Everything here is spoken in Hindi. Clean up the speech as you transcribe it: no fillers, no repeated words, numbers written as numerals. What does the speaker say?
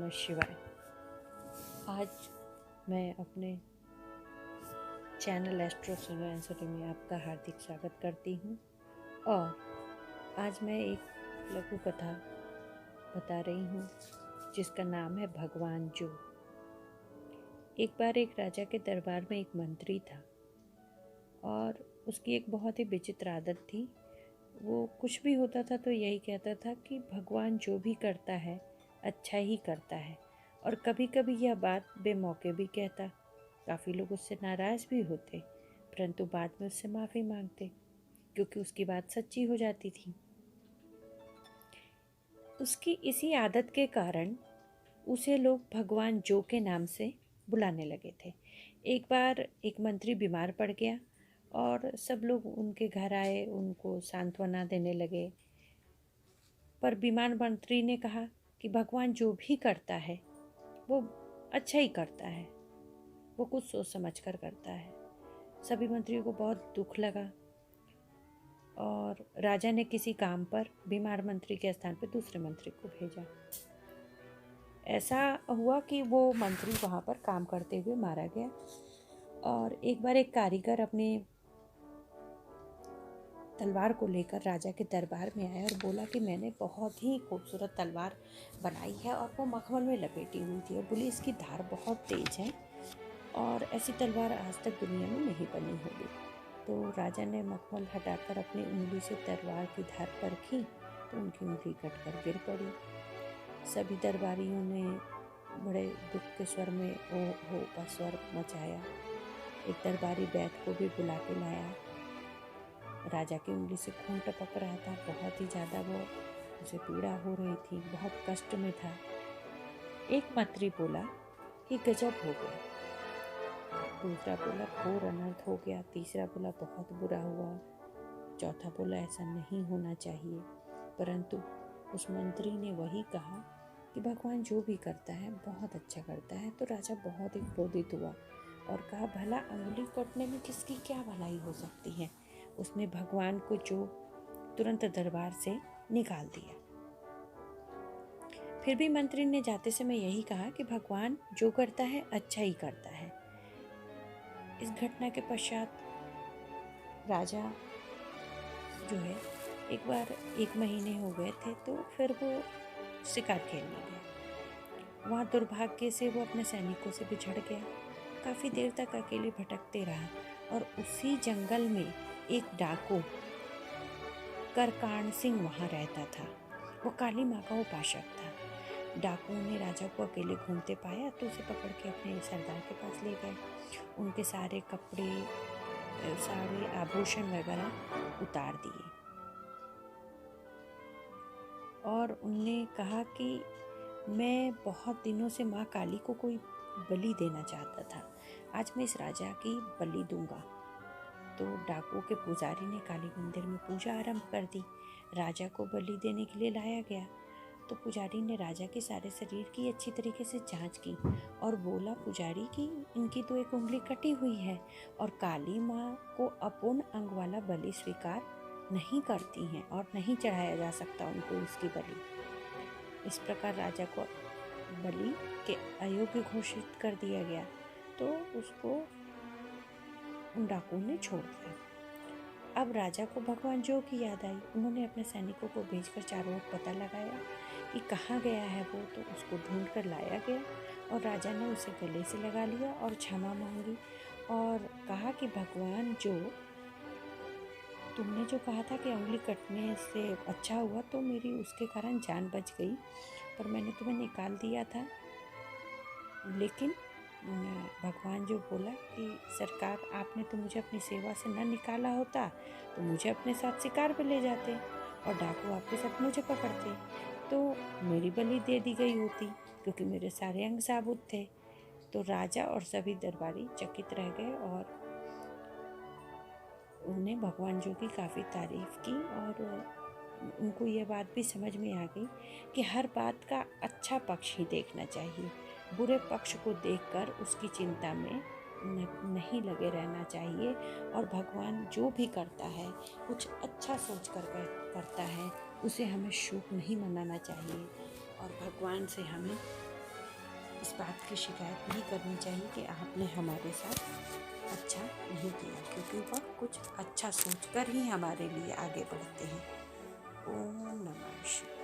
नमः शिवाय। आज मैं अपने चैनल एस्ट्रो सुनोएंसरी में आपका हार्दिक स्वागत करती हूँ और आज मैं एक लघु कथा बता रही हूँ जिसका नाम है भगवान जो। एक बार एक राजा के दरबार में एक मंत्री था और उसकी एक बहुत ही विचित्र आदत थी। वो कुछ भी होता था तो यही कहता था कि भगवान जो भी करता है अच्छा ही करता है, और कभी कभी यह बात बेमौके भी कहता। काफ़ी लोग उससे नाराज़ भी होते, परंतु बाद में उससे माफ़ी मांगते क्योंकि उसकी बात सच्ची हो जाती थी। उसकी इसी आदत के कारण उसे लोग भगवान जो के नाम से बुलाने लगे थे। एक बार एक मंत्री बीमार पड़ गया और सब लोग उनके घर आए, उनको सांत्वना देने लगे। पर बीमार मंत्री ने कहा कि भगवान जो भी करता है वो अच्छा ही करता है, वो कुछ सोच समझ कर करता है। सभी मंत्रियों को बहुत दुख लगा और राजा ने किसी काम पर बीमार मंत्री के स्थान पर दूसरे मंत्री को भेजा। ऐसा हुआ कि वो मंत्री वहाँ पर काम करते हुए मारा गया। और एक बार एक कारीगर अपने तलवार को लेकर राजा के दरबार में आया और बोला कि मैंने बहुत ही खूबसूरत तलवार बनाई है और वो मखमल में लपेटी हुई थी और बोली इसकी धार बहुत तेज है और ऐसी तलवार आज तक दुनिया में नहीं बनी होगी। तो राजा ने मखमल हटाकर अपनी उंगली से तलवार की धार परखी तो उनकी उंगली कटकर गिर पड़ी। सभी दरबारियों ने बड़े दुख के स्वर में ओ हो का स्वर मचाया। एक दरबारी वैद्य को भी बुला के लाया। राजा की उंगली से खून टपक रहा था, बहुत ही ज़्यादा वो उसे पीड़ा हो रही थी, बहुत कष्ट में था। एक मंत्री बोला कि गजब हो गया, दूसरा बोला घोर अनर्थ हो गया, तीसरा बोला बहुत बुरा हुआ, चौथा बोला ऐसा नहीं होना चाहिए। परंतु उस मंत्री ने वही कहा कि भगवान जो भी करता है बहुत अच्छा करता है। तो राजा बहुत ही क्रोधित हुआ और कहा भला अंगुली कटने में किसकी क्या भलाई हो सकती है। उसने भगवान को जो तुरंत दरबार से निकाल दिया। फिर भी मंत्री ने जाते समय यही कहा कि भगवान जो करता है अच्छा ही करता है। इस घटना के पश्चात राजा जो है एक बार 1 महीने हो गए थे तो फिर वो शिकार खेलने गया। वहाँ दुर्भाग्य से वो अपने सैनिकों से बिछड़ गया। काफ़ी देर तक अकेले भटकते रहा और उसी जंगल में एक डाकू करकाण सिंह वहाँ रहता था। वो काली माँ का उपासक था। डाकू ने राजा को अकेले घूमते पाया तो उसे पकड़ के अपने सरदार के पास ले गए। उनके सारे कपड़े, सारे आभूषण वगैरह उतार दिए और उनने कहा कि मैं बहुत दिनों से माँ काली को कोई बलि देना चाहता था, आज मैं इस राजा की बलि दूंगा। तो डाकू के पुजारी ने काली मंदिर में पूजा आरंभ कर दी। राजा को बलि देने के लिए लाया गया तो पुजारी ने राजा के सारे शरीर की अच्छी तरीके से जांच की और बोला पुजारी कि इनकी तो एक उंगली कटी हुई है और काली माँ को अपूर्ण अंग वाला बलि स्वीकार नहीं करती हैं और नहीं चढ़ाया जा सकता उनको इसकी बलि। इस प्रकार राजा को बलि के अयोग्य घोषित कर दिया गया तो उसको उन डाकुओं ने छोड़ दिया। अब राजा को भगवान जो की याद आई। उन्होंने अपने सैनिकों को भेजकर चारों ओर पता लगाया कि कहाँ गया है वो, तो उसको ढूंढ कर लाया गया और राजा ने उसे गले से लगा लिया और क्षमा मांगी और कहा कि भगवान जो, तुमने जो कहा था कि उंगली कटने से अच्छा हुआ तो मेरी उसके कारण जान बच गई, पर मैंने तुम्हें निकाल दिया था। लेकिन भगवान जो बोला कि सरकार आपने तो मुझे अपनी सेवा से न निकाला होता तो मुझे अपने साथ शिकार पे ले जाते और डाकू आपके साथ मुझे पकड़ते तो मेरी बलि दे दी गई होती क्योंकि मेरे सारे अंग साबुत थे। तो राजा और सभी दरबारी चकित रह गए और उन्होंने भगवान जो की काफ़ी तारीफ की और उनको ये बात भी समझ में आ गई कि हर बात का अच्छा पक्ष ही देखना चाहिए। बुरे पक्ष को देखकर उसकी चिंता में नहीं लगे रहना चाहिए और भगवान जो भी करता है कुछ अच्छा सोच कर करता है, उसे हमें शुभ नहीं मनाना चाहिए और भगवान से हमें इस बात की शिकायत नहीं करनी चाहिए कि आपने हमारे साथ अच्छा नहीं किया, क्योंकि वह कुछ अच्छा सोचकर ही हमारे लिए आगे बढ़ते हैं। ओम नमः शिवाय।